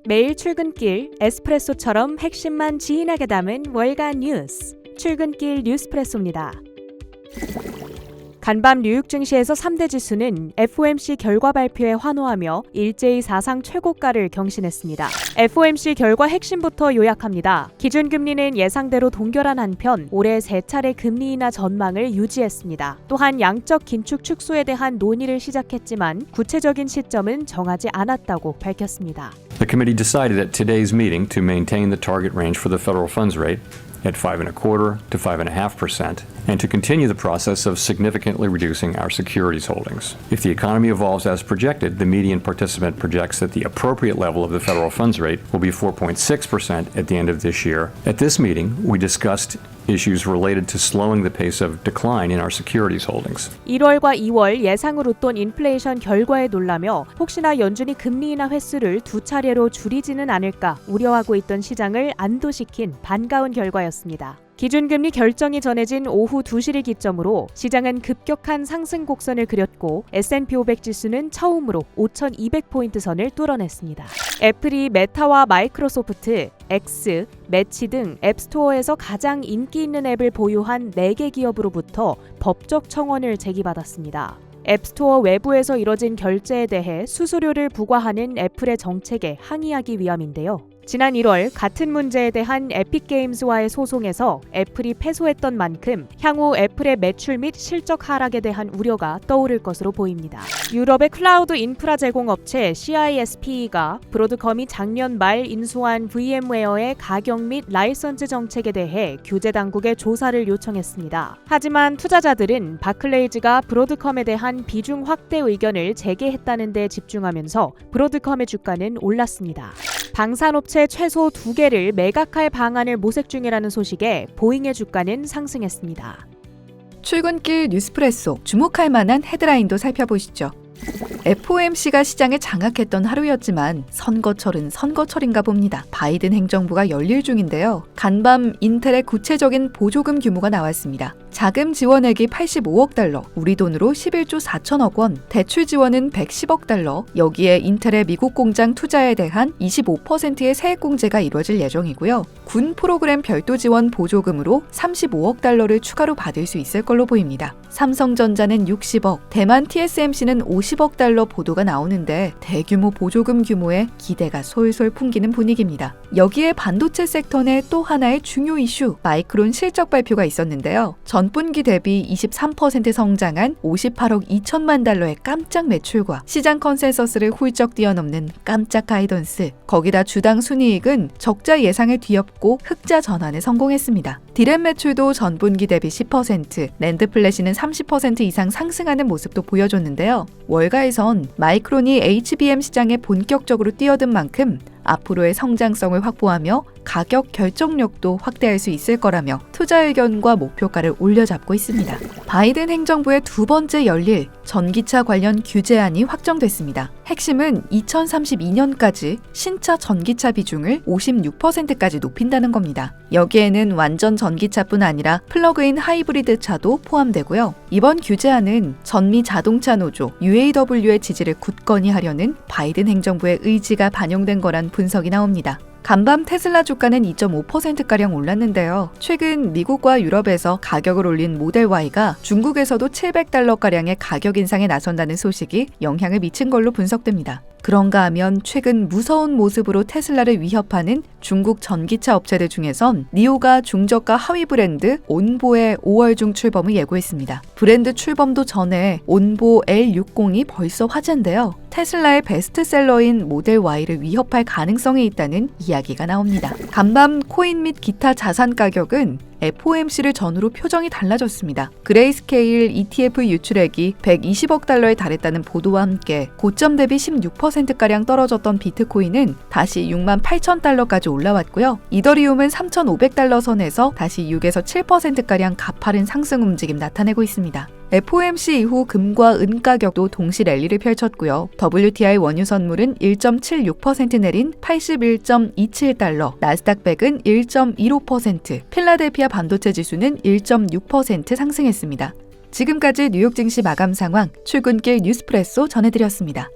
매일 출근길 에스프레소처럼 핵심만 지인하게 담은 월간 뉴스, 출근길 뉴스프레소입니다. 간밤 뉴욕 증시에서 3대 지수는 FOMC 결과 발표에 환호하며 일제히 사상 최고가를 경신했습니다. FOMC 결과 핵심부터 요약합니다. 기준금리는 예상대로 동결한 한편 올해 3차례 금리 인하 전망을 유지했습니다. 또한 양적 긴축 축소에 대한 논의를 시작했지만 구체적인 시점은 정하지 않았다고 밝혔습니다. The committee decided at today's meeting to maintain the target range for the federal funds rate at 5.25% to 5.5%, and to continue the process of significantly reducing our securities holdings. If the economy evolves as projected, the median participant projects that the appropriate level of the federal funds rate will be 4.6% at the end of this year. At this meeting, we discussed issues related to slowing the pace of decline in our securities holdings. 1월과 2월 예상을 웃돈 인플레이션 결과에 놀라며 혹시나 연준이 금리 인하 횟수를 2차례로 줄이지는 않을까 우려하고 있던 시장을 안도시킨 반가운 결과였습니다. 기준금리 결정이 전해진 오후 2시를 기점으로 시장은 급격한 상승 곡선을 그렸고 S&P 500 지수는 처음으로 5,200포인트 선을 뚫어냈습니다. 애플이 메타와 마이크로소프트, X, 매치 등 앱스토어에서 가장 인기 있는 앱을 보유한 4개 기업으로부터 법적 청원을 제기받았습니다. 앱스토어 외부에서 이뤄진 결제에 대해 수수료를 부과하는 애플의 정책에 항의하기 위함인데요. 지난 1월 같은 문제에 대한 에픽게임즈와의 소송에서 애플이 패소했던 만큼 향후 애플의 매출 및 실적 하락에 대한 우려가 떠오를 것으로 보입니다. 유럽의 클라우드 인프라 제공업체 CISP가 브로드컴이 작년 말 인수한 VM웨어의 가격 및 라이선스 정책에 대해 규제 당국에 조사를 요청했습니다. 하지만 투자자들은 바클레이즈가 브로드컴에 대한 비중 확대 의견을 제기했다는 데 집중하면서 브로드컴의 주가는 올랐습니다. 방산업체 최소 2개를 매각할 방안을 모색 중이라는 소식에 보잉의 주가는 상승했습니다. 출근길 뉴스프레소, 주목할 만한 헤드라인도 살펴보시죠. FOMC가 시장을 장악했던 하루였지만 선거철은 선거철인가 봅니다. 바이든 행정부가 열릴 중인데요. 간밤 인텔의 구체적인 보조금 규모가 나왔습니다. 자금 지원액이 85억 달러, 우리 돈으로 11조 4천억 원, 대출 지원은 110억 달러, 여기에 인텔의 미국 공장 투자에 대한 25%의 세액 공제가 이루어질 예정이고요. 군 프로그램 별도 지원 보조금으로 35억 달러를 추가로 받을 수 있을 걸로 보입니다. 삼성전자는 60억, 대만 TSMC는 50억 달러 보도가 나오는데 대규모 보조금 규모에 기대가 솔솔 풍기는 분위기입니다. 여기에 반도체 섹터 내 또 하나의 중요 이슈, 마이크론 실적 발표가 있었는데요. 전분기 대비 23% 성장한 58억 2천만 달러의 깜짝 매출과 시장 컨센서스를 훌쩍 뛰어넘는 깜짝 가이던스, 거기다 주당 순이익은 적자 예상을 뒤엎고 흑자 전환에 성공했습니다. 디램 매출도 전분기 대비 10%, 낸드 플래시는 30% 이상 상승하는 모습도 보여줬는데요. 월가에선 마이크론이 HBM 시장에 본격적으로 뛰어든 만큼 앞으로의 성장성을 확보하며 가격 결정력도 확대할 수 있을 거라며 투자 의견과 목표가를 올려잡고 있습니다. 바이든 행정부의 두 번째 열릴 전기차 관련 규제안이 확정됐습니다. 핵심은 2032년까지 신차 전기차 비중을 56%까지 높인다는 겁니다. 여기에는 완전 전기차뿐 아니라 플러그인 하이브리드 차도 포함되고요. 이번 규제안은 전미 자동차 노조 UAW의 지지를 굳건히 하려는 바이든 행정부의 의지가 반영된 거란 분석이 나옵니다. 간밤 테슬라 주가는 2.5%가량 올랐는데요. 최근 미국과 유럽에서 가격을 올린 모델 Y가 중국에서도 700달러가량의 가격 인상에 나선다는 소식이 영향을 미친 걸로 분석됩니다. 그런가 하면 최근 무서운 모습으로 테슬라를 위협하는 중국 전기차 업체들 중에선 니오가 중저가 하위 브랜드 온보의 5월 중 출범을 예고했습니다. 브랜드 출범도 전에 온보 L60이 벌써 화제인데요. 테슬라의 베스트셀러인 모델 Y를 위협할 가능성이 있다는 이야기가 나옵니다. 간밤 코인 및 기타 자산 가격은 FOMC를 전후로 표정이 달라졌습니다. 그레이스케일 ETF 유출액이 120억 달러에 달했다는 보도와 함께 고점 대비 16%가량 떨어졌던 비트코인은 다시 6만 8천 달러까지 올라왔고요. 이더리움은 3,500달러 선에서 다시 6에서 7%가량 가파른 상승 움직임 나타내고 있습니다. FOMC 이후 금과 은 가격도 동시 랠리를 펼쳤고요. WTI 원유 선물은 1.76% 내린 81.27달러, 나스닥 100은 1.15%, 필라델피아 반도체 지수는 1.6% 상승했습니다. 지금까지 뉴욕 증시 마감 상황 출근길 뉴스프레소 전해드렸습니다.